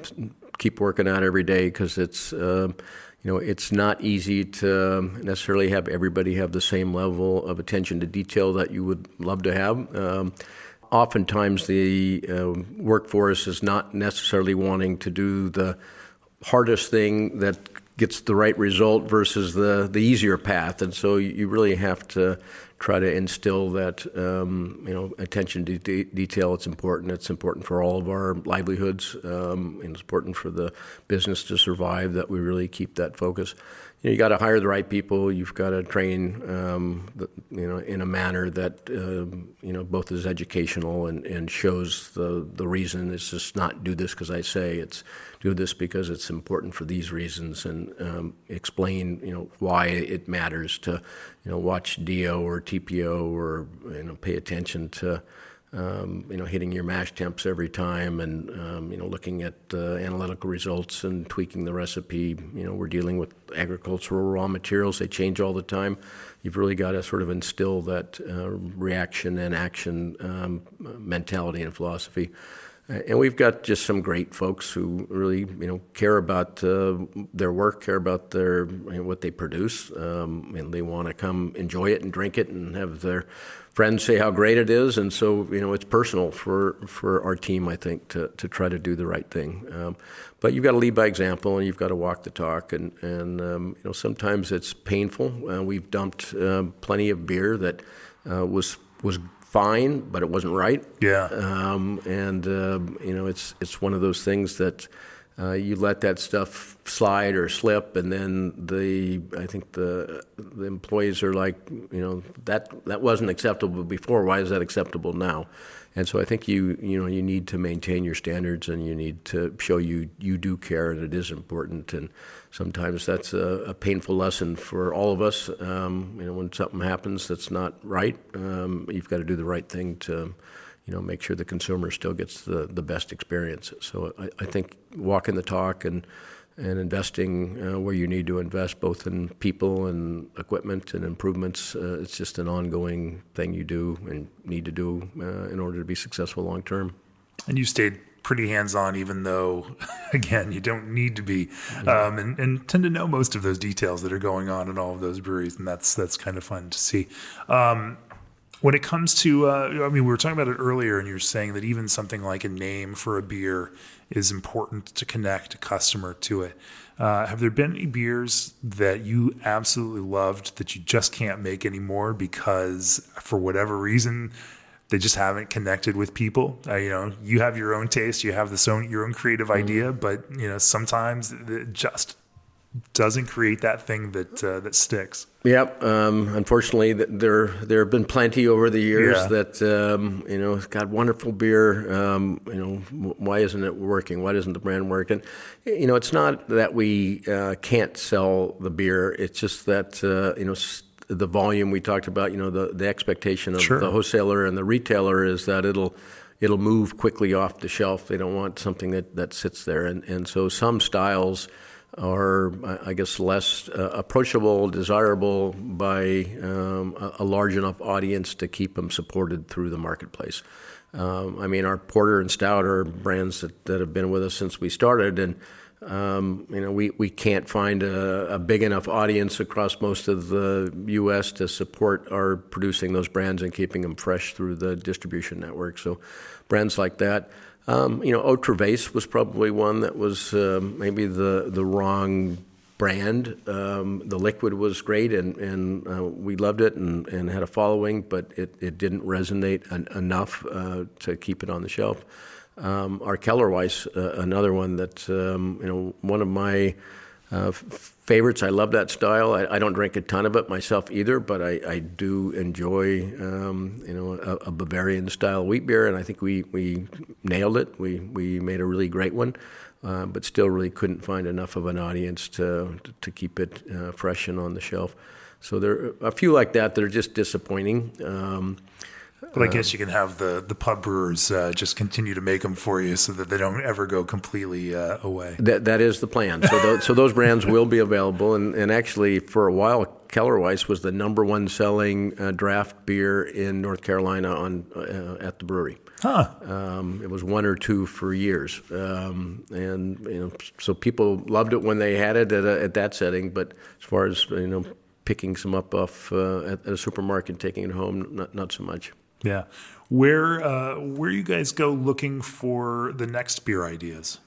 keep working at every day because it's not easy to necessarily have everybody have the same level of attention to detail that you would love to have. Oftentimes the workforce is not necessarily wanting to do the hardest thing that gets the right result versus the easier path, and so you really have to try to instill that attention to detail. It's important. It's important for all of our livelihoods, and it's important for the business to survive that we really keep that focus. You got to hire the right people. You've got to train, in a manner that both is educational and shows the reason. It's just not do this because I say. It's do this because it's important for these reasons, and explain why it matters to watch DO or TPO or pay attention to hitting your mash temps every time, and looking at analytical results and tweaking the recipe. We're dealing with agricultural raw materials; they change all the time. You've really got to sort of instill that reaction and action mentality and philosophy. And we've got just some great folks who really, care about their work, care about their what they produce, and they want to come enjoy it and drink it and have their friends say how great it is. And so, it's personal for our team, I think, to try to do the right thing. But you've got to lead by example, and you've got to walk the talk. And sometimes it's painful. We've dumped plenty of beer that was fine, but it wasn't right. Yeah. It's one of those things that you let that stuff slide or slip, and then I think the employees are like, that wasn't acceptable before. Why is that acceptable now? And so I think you need to maintain your standards, and you need to show you do care, and it is important. And sometimes that's a painful lesson for all of us. When something happens that's not right, you've got to do the right thing to make sure the consumer still gets the best experience. So I think walking the talk and investing where you need to invest, both in people and equipment and improvements, it's just an ongoing thing you do and need to do in order to be successful long term. And you stayed pretty hands-on, even though, again, you don't need to be, and tend to know most of those details that are going on in all of those breweries, and that's kind of fun to see. When it comes to, we were talking about it earlier, and you were saying that even something like a name for a beer is important to connect a customer to it. Have there been any beers that you absolutely loved that you just can't make anymore because, for whatever reason, they just haven't connected with people? You have your own taste, you have your own creative idea, but sometimes it just doesn't create that thing that sticks. Yep. Unfortunately, there have been plenty over the years that got wonderful beer. Why isn't it working? Why doesn't the brand work? And it's not that we can't sell the beer. It's just that the volume we talked about. The expectation of the wholesaler and the retailer is that it'll move quickly off the shelf. They don't want something that sits there, and so some styles are, I guess, less approachable, desirable by a large enough audience to keep them supported through the marketplace. Our porter and stout are brands that have been with us since we started, and we can't find a big enough audience across most of the U.S. to support our producing those brands and keeping them fresh through the distribution network. So brands like that. Eau Traverse was probably one that was maybe the wrong brand. The liquid was great, and we loved it and had a following, but it didn't resonate enough to keep it on the shelf. Our Kellerweiss, another one that's one of my favorites. I love that style. I don't drink a ton of it myself either, but I do enjoy a Bavarian style wheat beer, and I think we nailed it. We made a really great one, but still really couldn't find enough of an audience to keep it fresh and on the shelf. So there are a few like that are just disappointing. But I guess you can have the pub brewers just continue to make them for you so that they don't ever go completely away. That is the plan. So those brands will be available. And actually, for a while, Kellerweiss was the number one selling draft beer in North Carolina at the brewery. Huh. It was one or two for years. So people loved it when they had it at that setting. But as far as, picking some up off at a supermarket and taking it home, not so much. Yeah. Where you guys go looking for the next beer ideas?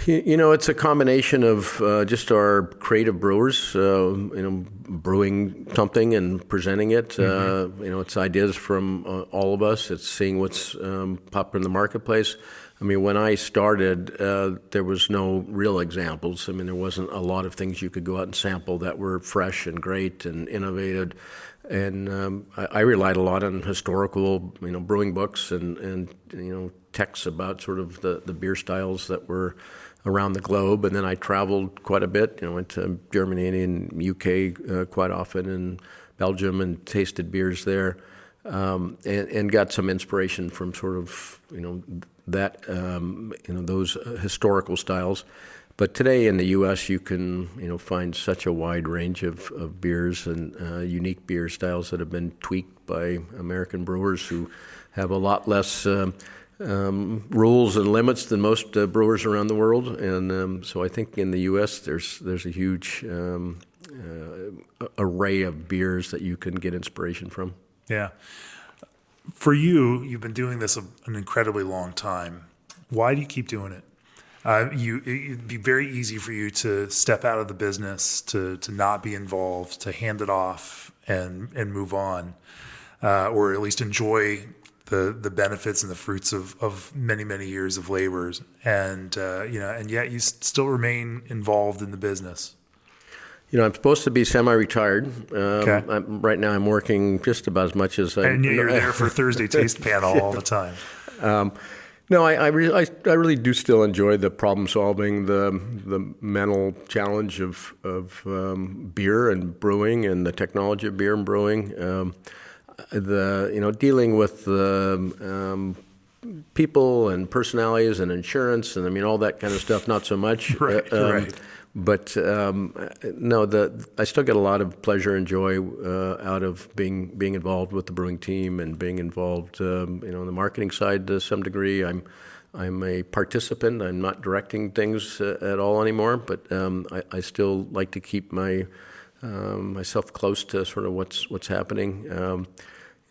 It's a combination of just our creative brewers, brewing something and presenting it. It's ideas from all of us. It's seeing what's popular in the marketplace. I mean, when I started, there was no real examples. I mean, there wasn't a lot of things you could go out and sample that were fresh and great and innovative. And I relied a lot on historical, brewing books and texts about sort of the beer styles that were around the globe. And then I traveled quite a bit, went to Germany and UK quite often, and Belgium, and tasted beers there, and got some inspiration from sort of, that, those historical styles. But today in the U.S., you can, find such a wide range of beers and unique beer styles that have been tweaked by American brewers who have a lot less rules and limits than most brewers around the world. And so I think in the U.S., there's a huge array of beers that you can get inspiration from. Yeah. For you, you've been doing this an incredibly long time. Why do you keep doing it? It'd be very easy for you to step out of the business, to not be involved, to hand it off and move on, or at least enjoy the benefits and the fruits of many, many years of labors. And yet you still remain involved in the business. I'm supposed to be semi-retired. Okay. Right now I'm working just about as much as I... And you're there for Thursday Taste Panel all the time. No, I really do still enjoy the problem solving, the mental challenge of beer and brewing, and the technology of beer and brewing. Dealing with the people and personalities and insurance and all that kind of stuff, not so much. Right. But no, I still get a lot of pleasure and joy out of being involved with the brewing team and being involved, on the marketing side to some degree. I'm a participant. I'm not directing things at all anymore, but I still like to keep myself close to sort of what's happening.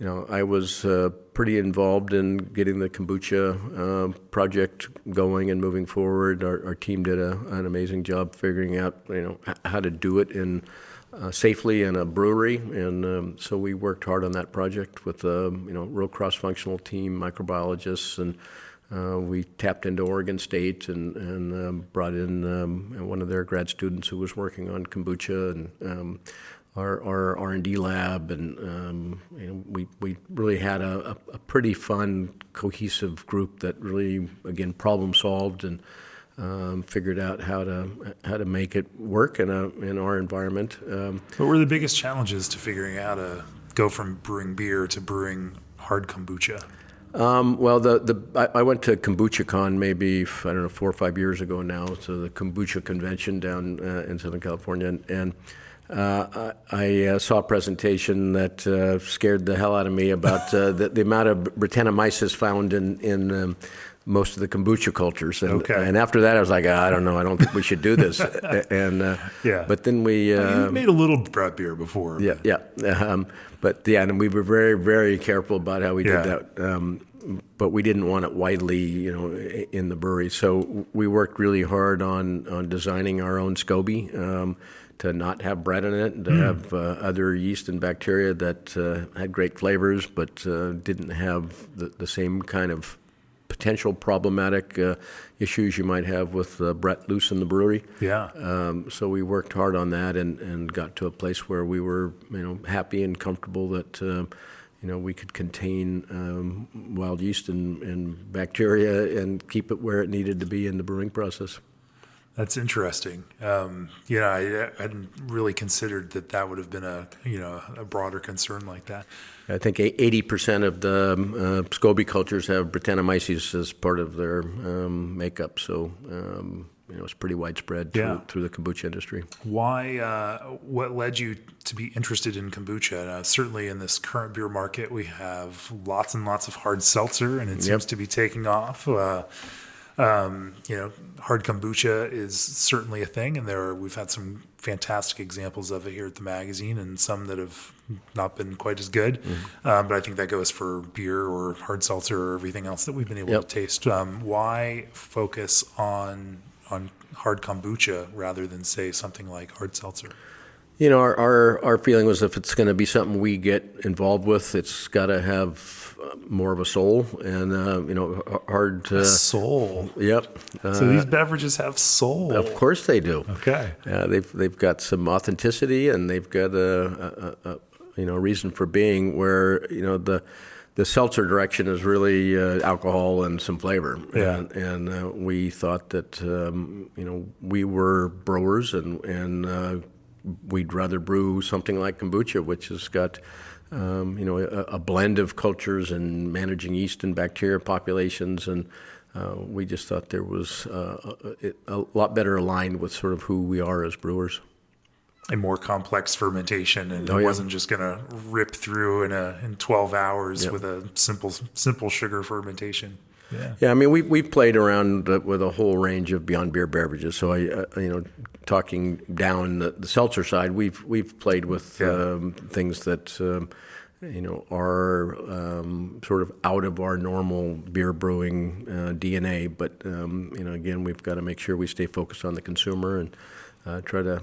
I was pretty involved in getting the kombucha project going and moving forward. Our team did an amazing job figuring out, how to do it safely in a brewery, and so we worked hard on that project with a real cross-functional team, microbiologists, and we tapped into Oregon State and brought in one of their grad students who was working on kombucha, and our R&D lab, and we really had a pretty fun, cohesive group that really, again, problem solved and figured out how to make it work in our environment. What were the biggest challenges to figuring out how to go from brewing beer to brewing hard kombucha? Well, I went to KombuchaCon maybe, 4 or 5 years ago now, to the kombucha convention down in Southern California, and I saw a presentation that scared the hell out of me about the amount of Brettanomyces found in most of the kombucha cultures. And after that, I was like, I don't know, I don't think we should do this. But then you've made a little bread beer before. And we were very, very careful about how we did that. But we didn't want it widely, in the brewery. So we worked really hard on designing our own SCOBY, to not have bread in it, and to have other yeast and bacteria that had great flavors, but didn't have the same kind of potential problematic issues you might have with Brett loose in the brewery. So we worked hard on that and got to a place where we were, happy and comfortable that we could contain wild yeast and bacteria and keep it where it needed to be in the brewing process. That's interesting. I hadn't really considered that would have been a broader concern like that. I think 80% of the SCOBY cultures have Brettanomyces as part of their makeup, so it's pretty widespread through the kombucha industry. Why? What led you to be interested in kombucha? Certainly, in this current beer market, we have lots and lots of hard seltzer, and it seems to be taking off. Hard kombucha is certainly a thing, and we've had some fantastic examples of it here at the magazine, and some that have not been quite as good. But I think that goes for beer or hard seltzer or everything else that we've been able to taste. Why focus on on hard kombucha rather than, say, something like hard seltzer? Our feeling was if it's going to be something we get involved with, it's got to have more of a soul and, hard to... Soul. Yep. So these beverages have soul. Of course they do. Okay. They've got some authenticity and they've got a reason for being where, the seltzer direction is really alcohol and some flavor. Yeah. And we thought that, we were brewers and we'd rather brew something like kombucha, which has got, a blend of cultures and managing yeast and bacteria populations. And we just thought there was a lot better aligned with sort of who we are as brewers. A more complex fermentation, and it wasn't just going to rip through in 12 hours with a simple sugar fermentation. Yeah. Yeah, I mean, we've played around with a whole range of beyond beer beverages. So talking down the seltzer side, we've played with things that are sort of out of our normal beer brewing DNA. But again, we've got to make sure we stay focused on the consumer and try to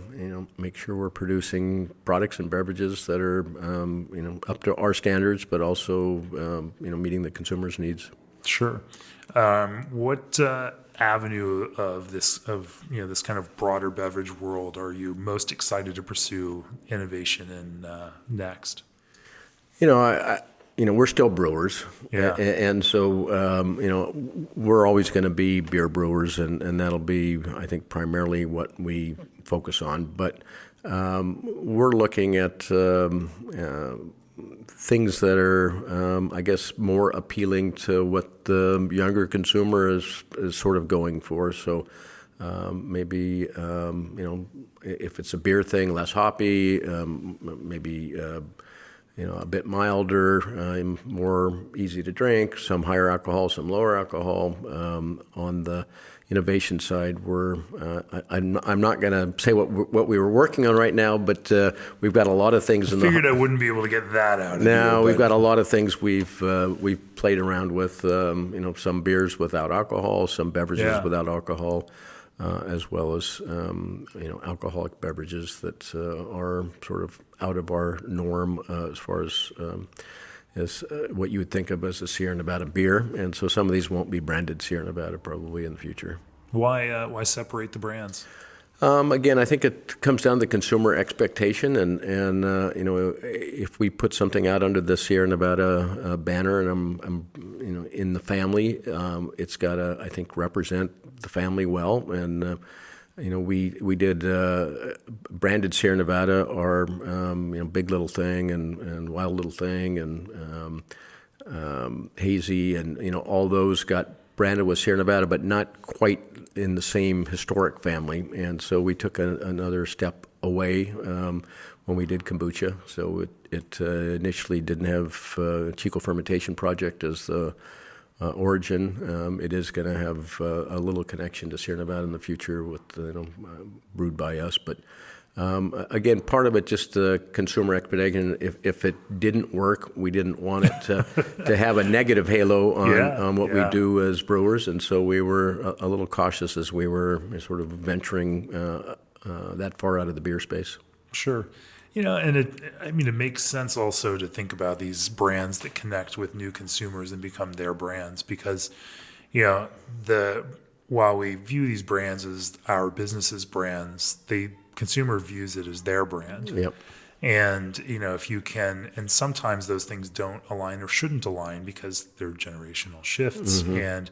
make sure we're producing products and beverages that are up to our standards, but also meeting the consumer's needs. Sure. What avenue of this kind of broader beverage world are you most excited to pursue innovation in next? We're still brewers, and so we're always going to be beer brewers, and that'll be, I think, primarily what we focus on. But we're looking at things that are, I guess, more appealing to what the younger consumer is sort of going for. So maybe if it's a beer thing, less hoppy, maybe. A bit milder, more easy to drink, some higher alcohol, some lower alcohol. On the innovation side, I'm not going to say what we were working on right now, but we've got a lot of things. I figured I wouldn't be able to get that out. No, we've got a lot of things we've played around with. Some beers without alcohol, some beverages without alcohol. As well as alcoholic beverages that are sort of out of our norm as far as what you would think of as a Sierra Nevada beer, and so some of these won't be branded Sierra Nevada probably in the future. Why separate the brands? Again, I think it comes down to consumer expectation, and if we put something out under the Sierra Nevada banner, and I'm in the family, it's got to, I think, represent the family well, and we did branded Sierra Nevada, our Big Little Thing and Wild Little Thing and Hazy, and all those got branded with Sierra Nevada, but not quite in the same historic family. And so we took another step away when we did kombucha. So it initially didn't have Chico Fermentation Project as the origin. It is going to have a little connection to Sierra Nevada in the future with brewed by us. But again, part of it just the consumer expectation. If it didn't work, we didn't want it to have a negative halo on what we do as brewers, and so we were a little cautious as we were sort of venturing that far out of the beer space. Sure. And it makes sense also to think about these brands that connect with new consumers and become their brands, because while we view these brands as our business's brands, the consumer views it as their brand. Yep. And, if you can, and sometimes those things don't align or shouldn't align because they're generational shifts. Mm-hmm. And,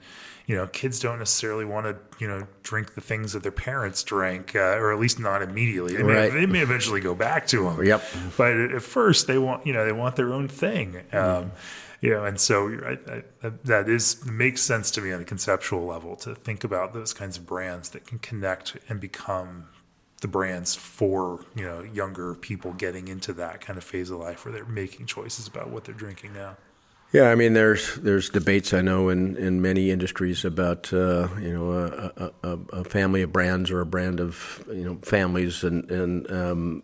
kids don't necessarily want to, drink the things that their parents drank, or at least not immediately. They may eventually go back to them. Yep. But at first they want their own thing. And so that makes sense to me on a conceptual level to think about those kinds of brands that can connect and become the brands for younger people getting into that kind of phase of life where they're making choices about what they're drinking now. Yeah, I mean, there's debates I know in many industries about a family of brands or a brand of families, and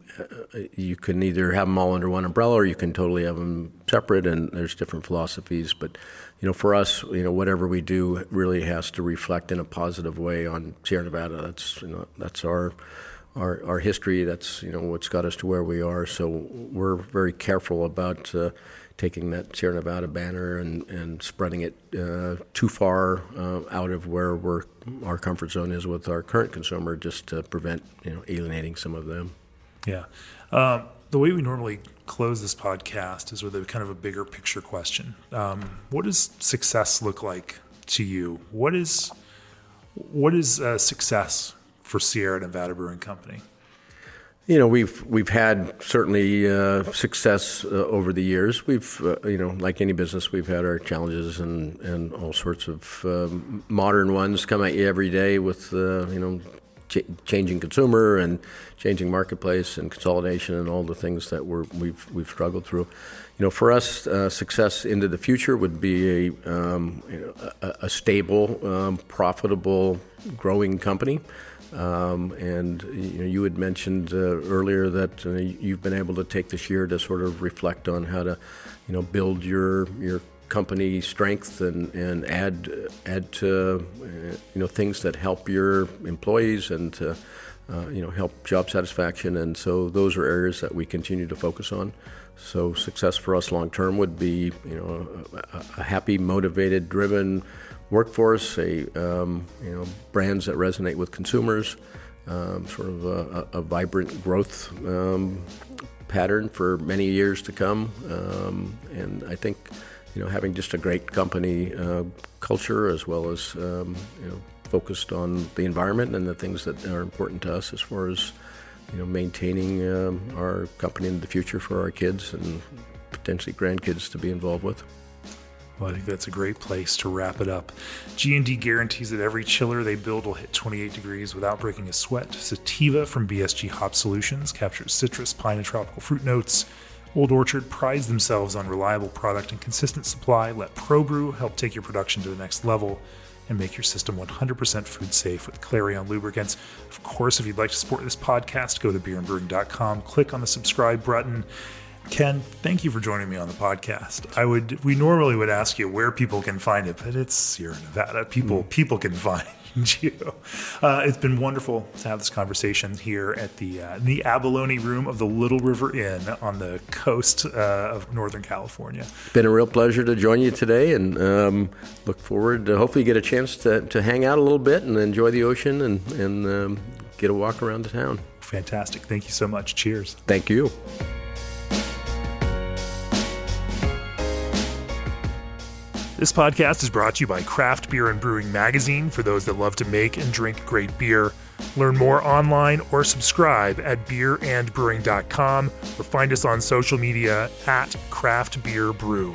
you can either have them all under one umbrella or you can totally have them separate. And there's different philosophies, but for us, whatever we do really has to reflect in a positive way on Sierra Nevada. That's our history. That's what's got us to where we are. So we're very careful about taking that Sierra Nevada banner and spreading it too far out of where our comfort zone is with our current consumer, just to prevent alienating some of them. Yeah. The way we normally close this podcast is with a kind of a bigger picture question. What does success look like to you? What is success for Sierra Nevada Brewing Company? We've had certainly success over the years. We've like any business, we've had our challenges and all sorts of modern ones come at you every day with changing consumer and changing marketplace and consolidation and all the things that we've struggled through. For us, success into the future would be a stable, profitable, growing company. And you had mentioned earlier that you've been able to take this year to sort of reflect on how to build your company strength and add to things that help your employees and to help job satisfaction. And so those are areas that we continue to focus on. So success for us long term would be a happy, motivated, driven workforce, brands that resonate with consumers, sort of a vibrant growth pattern for many years to come. And I think, having just a great company culture as well as, focused on the environment and the things that are important to us as far as, maintaining our company in the future for our kids and potentially grandkids to be involved with. Well, I think that's a great place to wrap it up. G&D guarantees that every chiller they build will hit 28 degrees without breaking a sweat. Sativa from BSG Hop Solutions captures citrus, pine, and tropical fruit notes. Old Orchard prides themselves on reliable product and consistent supply. Let ProBrew help take your production to the next level and make your system 100% food safe with Clarion lubricants. Of course, if you'd like to support this podcast, go to beerandbrewing.com, click on the subscribe button. Ken, thank you for joining me on the podcast. We normally would ask you where people can find it, but it's Sierra Nevada. People can find you. It's been wonderful to have this conversation here at the Abalone Room of the Little River Inn on the coast of Northern California. It's been a real pleasure to join you today, and look forward to hopefully get a chance to hang out a little bit and enjoy the ocean and get a walk around the town. Fantastic. Thank you so much. Cheers. Thank you. This podcast is brought to you by Craft Beer and Brewing Magazine for those that love to make and drink great beer. Learn more online or subscribe at beerandbrewing.com or find us on social media at Craft Beer Brew.